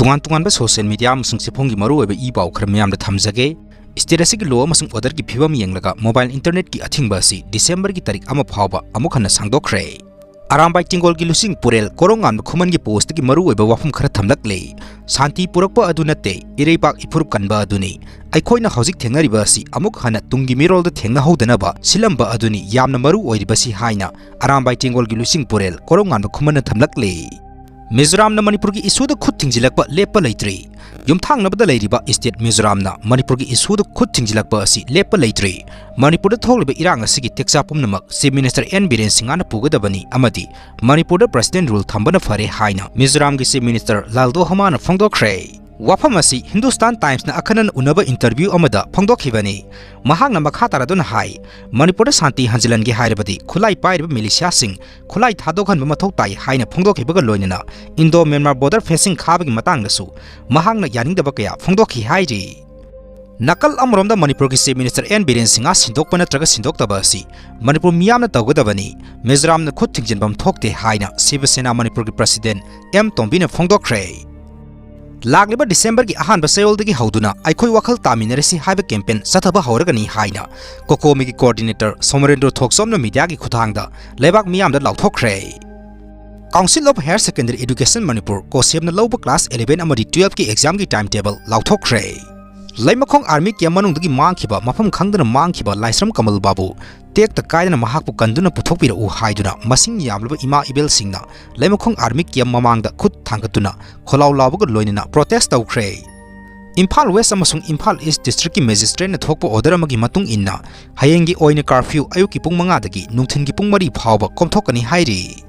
Tungan social media amasung siponggi maru oiba ibaw khara miyamda thamjage state asigi law amasung order ki phibam yenglaga mobile internet ki athingba asi December ki tarik ama phawba amuk hana sangdokhre arambai tingol ki lusing purel korongan khuman ki post ki maru oiba wafam khara thamlakle shanti purakpa adunate ireipak ifurup kanba aduni aikhoina hojik thengnariba asi amuk hana tungi mirol da thengna hodanaba silamba aduni yamna maru oiribasi haina arambai tingol ki lusing purel korongan khuman thamlakle Mizoram na Manipur ki issue da khut thingilakpa lepa leitri yumthang nabada leiriba state Mizoram na Manipur ki issue da khut thingilakpa asi lepa leitri Manipur da tholiba irang asigi teksa pumnamak Chief Minister BIREN singana pugadabani amadi Manipur da president rule thambana fare haina Mizoram ki Chief Minister Laldohoma na Fongdokhre Wafam asi Hindustan Times na akanan unaba interview amada Fongdokhibani mahang na makha taraduna hai Manipur da shanti hanjilan gi hairabadi khulai pairiba militia sing khulai thadokhan mathau tai haina Fongdokhibaga loinana Indo Myanmar border fencing khabagi matang nasu mahang na Yaningdaba kaya Fongdokhi hairi Nakal amromda Manipur ki Chief Minister BIREN singa sindokpa natraga sindoktaba asi Manipur miyamna tawgadabani Mizoram na khut thingjinbam thokte haina Shiva Sena Manipur ki President Tombina Fongdokhre Lagliba December ki ahan basayol dagi hauduna aikoi wakhal taminarisi haiba campaign sathaba hauragani haina Kokomi ki coordinator Somarendra Thoksomna media ki khuthangda lebak miyamda lauthokre Council of Higher Secondary Education Manipur Kosebna lawba class 11 amadi 12 ki exam ki timetable lauthokre Laimakhong army ki manungdagi mangkhiba mafam khangdana mangkhiba Laisram Kamal Babu tekta kaidana mahakpu kanduna puthokpira u haiduna masing yamlaba ima ibel singna Laimakhong army ki mamangda khut thangkatuna kholaw lawaga loinina protest tawkhre Imphal West amasung Imphal East District ki magistrate na thokpa order amagi matung inna hayengi oina curfew ayuki pung 5 dagi nungthin ki pung 3 phawba komthokani hairi